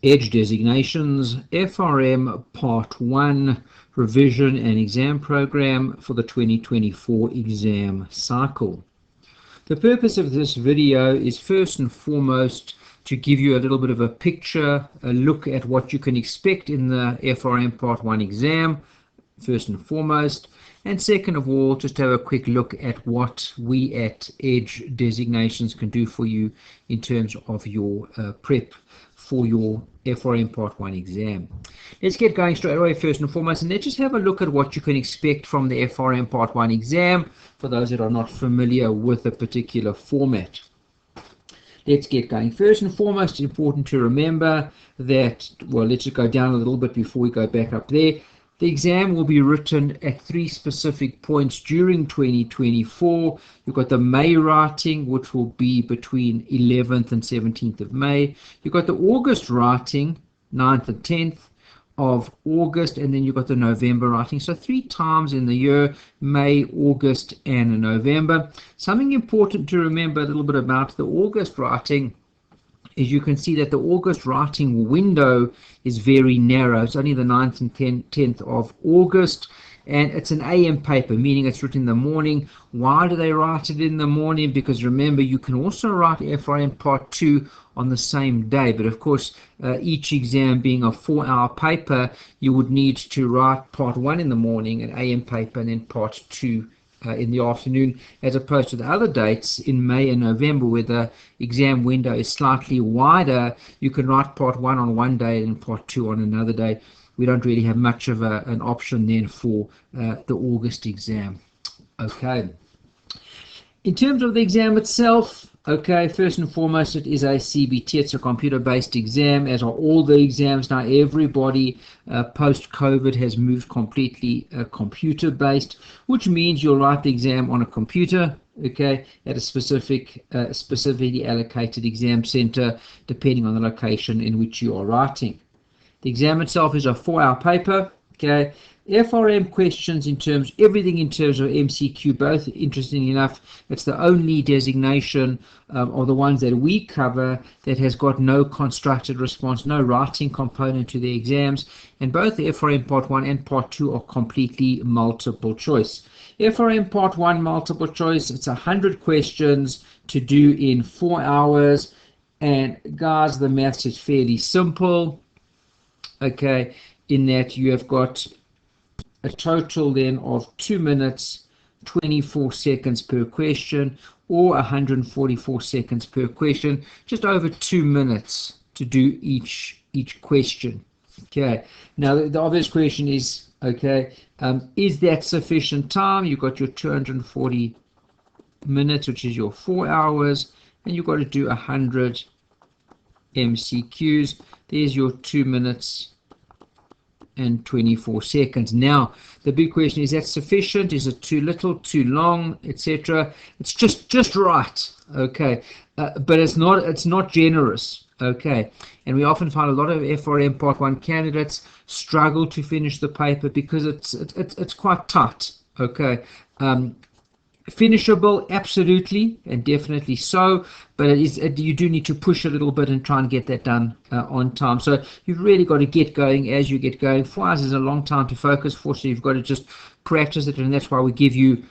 Edge Designations, FRM Part 1 Revision and Exam Program for the 2024 exam cycle. The purpose of this video is first and foremost to give you a little bit of a picture, a look at what you can expect in the FRM Part 1 exam, first and foremost, and second of all, just have a quick look at what we at Edge Designations can do for you in terms of your prep for your FRM Part 1 exam. Let's get going straight away first and foremost, and let's just have a look at what you can expect from the FRM Part 1 exam for those that are not familiar with a particular format. Let's get going. First and foremost, it's important to remember that, well, let's just go down a little bit before we go back up there. The exam will be written at 3 specific points during 2024. You've got the May writing, which will be between 11th and 17th of May. You've got the August writing, 9th and 10th of August, and then you've got the November writing. So 3 times in the year, May, August, and November. Something important to remember a little bit about the August writing is you can see that the August writing window is very narrow. It's only the 9th and 10th of August, and it's an AM paper, meaning it's written in the morning. Why do they write it in the morning? Because remember, you can also write FRM Part 2 on the same day, but of course, each exam being a 4-hour paper, you would need to write Part 1 in the morning, an AM paper, and then Part 2 in the afternoon, as opposed to the other dates in May and November where the exam window is slightly wider. You can write Part 1 on one day and Part 2 on another day. We don't really have much of an option then for the August exam. Okay. In terms of the exam itself, okay, first and foremost, it is a CBT. It's a computer-based exam, as are all the exams now. Everybody post-COVID has moved completely computer-based, which means you'll write the exam on a computer, okay, at a specifically allocated exam center, depending on the location in which you are writing. The exam itself is a 4-hour paper, okay. FRM questions everything in terms of MCQ, both, interestingly enough, it's the only designation of the ones that we cover that has got no constructed response, no writing component to the exams, and both the FRM Part 1 and Part 2 are completely multiple choice. FRM Part 1 multiple choice, it's 100 questions to do in 4 hours, and guys, the maths is fairly simple, okay, in that you have got a total then of 2 minutes 24 seconds per question, or 144 seconds per question, just over 2 minutes to do each question. Okay, now the obvious question is, okay, is that sufficient time? You've got your 240 minutes, which is your 4 hours, and you've got to do 100 MCQs. There's your 2 minutes and 24 seconds. Now the big question is, that sufficient? Is it too little, too long, etc.? It's just right, okay, but it's not generous, okay. And we often find a lot of FRM Part 1 candidates struggle to finish the paper because it's quite tight, okay. Finishable, absolutely, and definitely so, but you do need to push a little bit and try and get that done on time. So you've really got to get going as you get going. 4 hours is a long time to focus for, so you've got to just practice it, and that's why we give you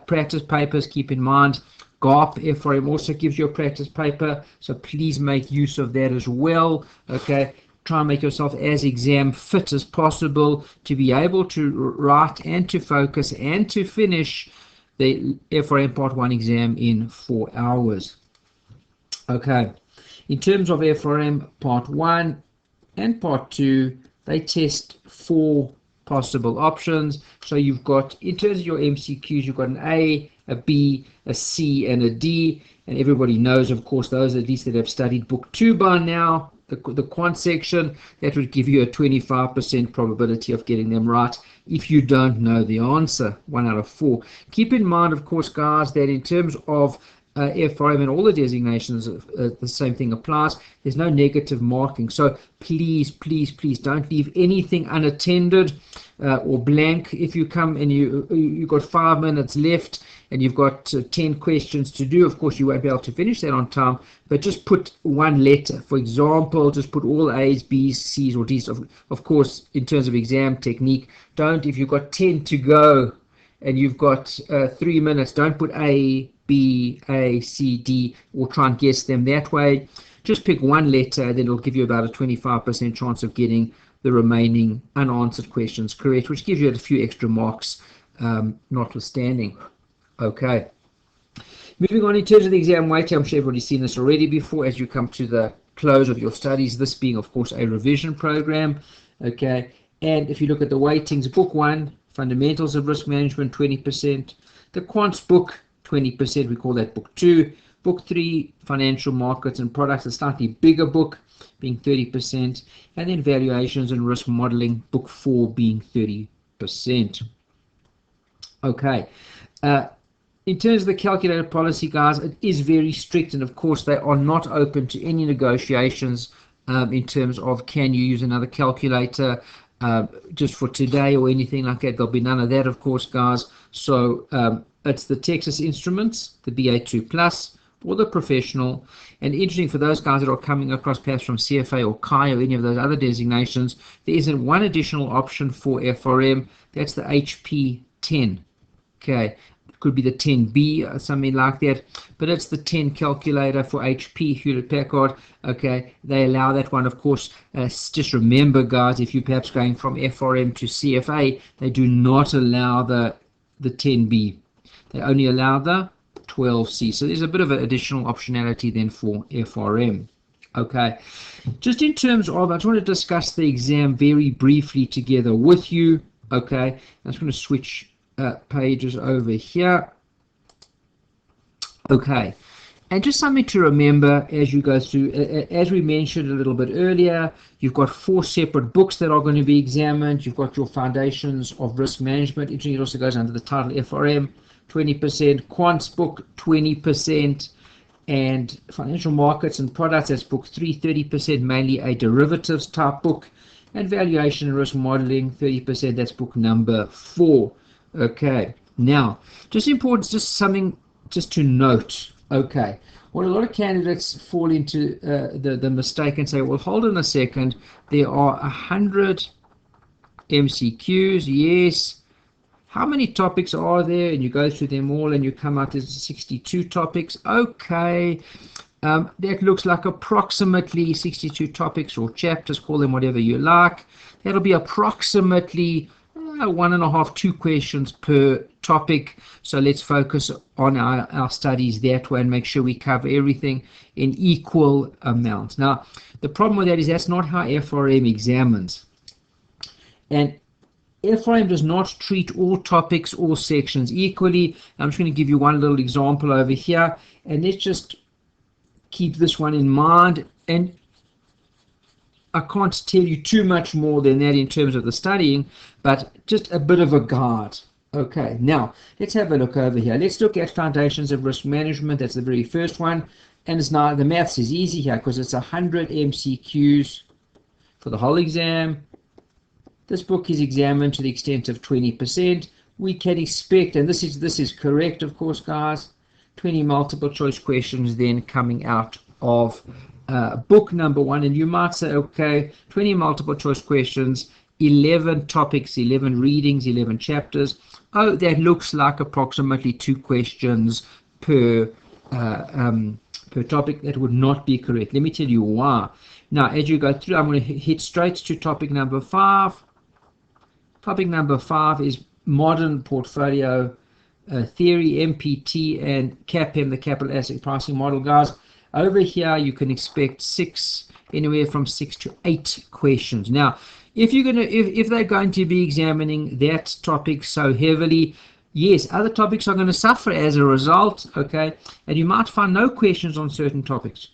practice papers. Keep in mind, GARP FRM also gives you a practice paper, so please make use of that as well, okay. Try and make yourself as exam fit as possible to be able to write and to focus and to finish the FRM Part 1 exam in 4 hours. Okay, in terms of FRM Part 1 and Part 2, they test 4 possible options. So you've got, in terms of your MCQs, you've got an A, a B, a C, and a D, and everybody knows, of course, those at least that have studied Book 2 by now, the quant section, that would give you a 25% probability of getting them right if you don't know the answer, 1 out of 4. Keep in mind, of course, guys, that in terms of FRM and all the designations, the same thing applies. There's no negative marking. So please, please, please don't leave anything unattended or blank. If you come and you've got 5 minutes left and you've got 10 questions to do, of course you won't be able to finish that on time, but just put one letter. For example, just put all A's, B's, C's or D's. Of course, in terms of exam technique, don't, if you've got 10 to go and you've got 3 minutes, don't put A, B, A, C, D, or try and guess them that way. Just pick one letter, then it'll give you about a 25% chance of getting the remaining unanswered questions correct, which gives you a few extra marks notwithstanding. Okay. Moving on in terms of the exam weighting, I'm sure everybody's seen this already before as you come to the close of your studies, this being, of course, a revision program. Okay. And if you look at the weightings, book 1, Fundamentals of Risk Management, 20%. The Quants book, 20%, we call that book 2. Book 3, Financial Markets and Products, a slightly bigger book, being 30%. And then Valuations and Risk Modeling, book 4, being 30%. Okay. In terms of the calculated policy, guys, it is very strict, and of course they are not open to any negotiations in terms of can you use another calculator just for today or anything like that. There'll be none of that, of course, guys. So it's the Texas Instruments, the BA2 Plus, or the Professional. And interesting for those guys that are coming across perhaps from CFA or CHI or any of those other designations, there isn't one additional option for FRM. That's the HP 10. Okay. Could be the 10B or something like that, but it's the 10 calculator for HP, Hewlett Packard. Okay, they allow that one, of course. Just remember, guys, if you're perhaps going from FRM to CFA, they do not allow the 10B. They only allow the 12C. So there's a bit of an additional optionality then for FRM. Okay, just in terms of, I just want to discuss the exam very briefly together with you. Okay, I'm just going to switch pages over here. Okay, and just something to remember as you go through, as we mentioned a little bit earlier, you've got 4 separate books that are going to be examined. You've got your Foundations of Risk Management. It also goes under the title FRM, 20%, Quants book, 20%, and Financial Markets and Products, that's book 3, 30%, mainly a derivatives type book, and Valuation and Risk Modeling, 30%, that's book number 4. Okay, now, just important, just something just to note. Okay, what a lot of candidates fall into the mistake and say, well, hold on a second, there are 100 MCQs, yes. How many topics are there? And you go through them all and you come out as 62 topics. Okay, that looks like approximately 62 topics or chapters, call them whatever you like. That'll be approximately 1.5, 2 questions per topic. So let's focus on our studies that way and make sure we cover everything in equal amounts. Now, the problem with that is that's not how FRM examines. And FRM does not treat all topics, all sections equally. I'm just going to give you one little example over here. And let's just keep this one in mind. And I can't tell you too much more than that in terms of the studying, but just a bit of a guide. Okay, now let's have a look over here. Let's look at Foundations of Risk Management. That's the very first one. And it's now, the maths is easy here because it's 100 MCQs for the whole exam. This book is examined to the extent of 20%. We can expect, and this is correct, of course, guys, 20 multiple choice questions then coming out of book number 1, and you might say, okay, 20 multiple choice questions, 11 topics, 11 readings, 11 chapters. Oh, that looks like approximately 2 questions per topic. That would not be correct. Let me tell you why. Now, as you go through, I'm going to hit straight to topic number 5. Topic number 5 is Modern Portfolio Theory, MPT, and CAPM, the Capital Asset Pricing Model, guys. Over here, you can expect anywhere from 6 to 8 questions. Now, if they're going to be examining that topic so heavily, yes, other topics are going to suffer as a result. Okay, and you might find no questions on certain topics.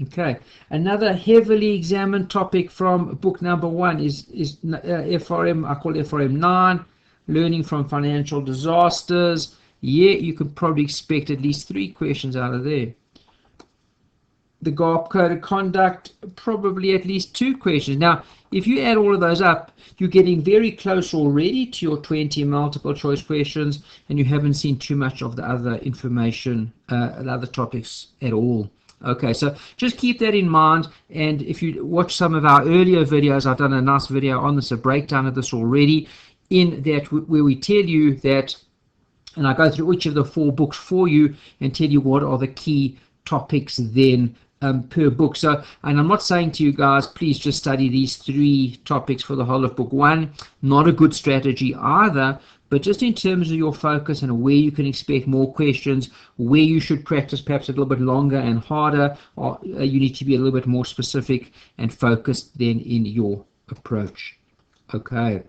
Okay, another heavily examined topic from book number 1 is FRM. I call FRM 9, Learning from Financial Disasters. yeah, you could probably expect at least 3 questions out of there. The GARP Code of Conduct, probably at least 2 questions. Now, if you add all of those up, you're getting very close already to your 20 multiple choice questions, and you haven't seen too much of the other information, the other topics at all. Okay, so just keep that in mind, and if you watch some of our earlier videos, I've done a nice video on this, a breakdown of this already, in that where we tell you that, and I go through each of the 4 books for you and tell you what are the key topics then per book. So, and I'm not saying to you guys, please just study these 3 topics for the whole of book 1. Not a good strategy either, but just in terms of your focus and where you can expect more questions, where you should practice perhaps a little bit longer and harder, or you need to be a little bit more specific and focused then in your approach. Okay.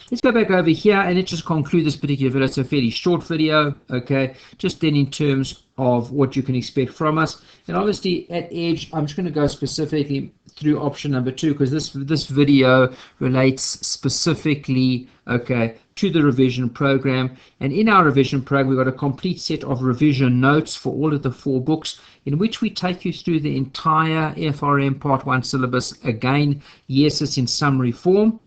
Let's go back over here and let's just conclude this particular video. It's a fairly short video, okay, just then in terms of what you can expect from us. And obviously at Edge, I'm just going to go specifically through option number 2, because this video relates specifically, okay, to the revision program. And in our revision program, we've got a complete set of revision notes for all of the 4 books, in which we take you through the entire FRM Part 1 syllabus again. Yes, it's in summary form.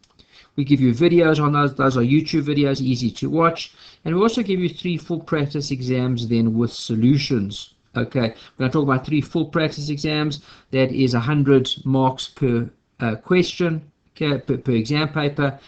We give you videos on those. Those are YouTube videos, easy to watch. And we also give you 3 full practice exams then with solutions. Okay, when I talk about 3 full practice exams, that is 100 marks per question, okay, per exam paper,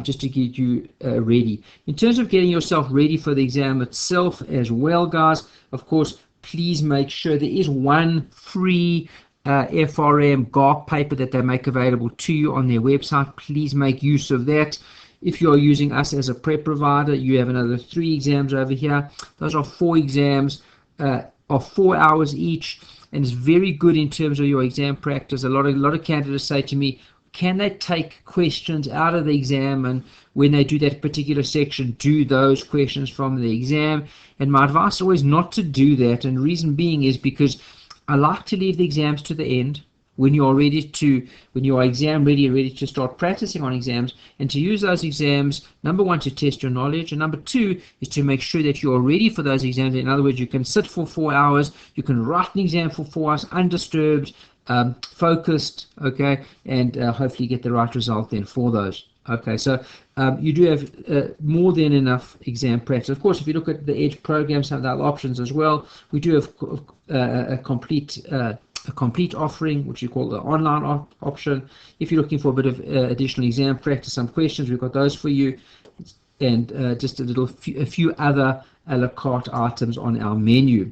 just to get you ready. In terms of getting yourself ready for the exam itself as well, guys, of course, please make sure there is one free FRM GARP paper that they make available to you on their website. Please make use of that. If you are using us as a prep provider, you have another 3 exams over here. Those are 4 exams of 4 hours each, and it's very good in terms of your exam practice. A lot of candidates say to me, can they take questions out of the exam, and when they do that particular section, do those questions from the exam? And my advice is always not to do that, and the reason being is because I like to leave the exams to the end, when you are exam ready to start practicing on exams, and to use those exams, number 1, to test your knowledge, and number 2 is to make sure that you are ready for those exams. In other words, you can sit for 4 hours, you can write an exam for 4 hours undisturbed, focused, okay, and hopefully get the right result then for those. Okay, so you do have more than enough exam practice. Of course, if you look at the Edge program, some of the other options as well, we do have a complete offering, which you call the online option. If you're looking for a bit of additional exam practice, some questions, we've got those for you, and just a few other a la carte items on our menu.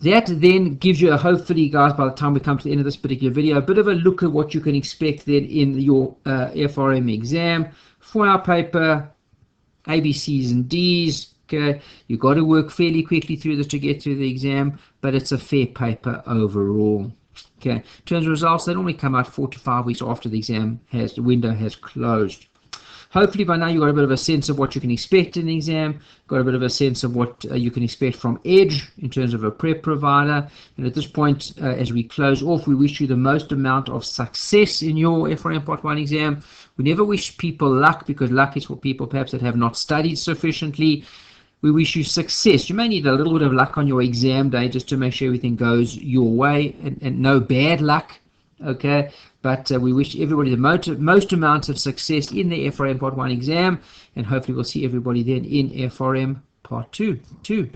That then gives you, hopefully, guys, by the time we come to the end of this particular video, a bit of a look at what you can expect then in your FRM exam. 4-hour paper, ABCs and Ds. Okay, you've got to work fairly quickly through this to get through the exam, but it's a fair paper overall. Okay, in terms of results, they normally come out 4 to 5 weeks after the the window has closed. Hopefully by now you've got a bit of a sense of what you can expect in the exam, got a bit of a sense of what you can expect from Edge in terms of a prep provider. And at this point, as we close off, we wish you the most amount of success in your FRM Part 1 exam. We never wish people luck, because luck is for people perhaps that have not studied sufficiently. We wish you success. You may need a little bit of luck on your exam day just to make sure everything goes your way, and no bad luck. Okay, but we wish everybody the most amounts of success in the FRM Part 1 exam, and hopefully we'll see everybody then in FRM Part 2.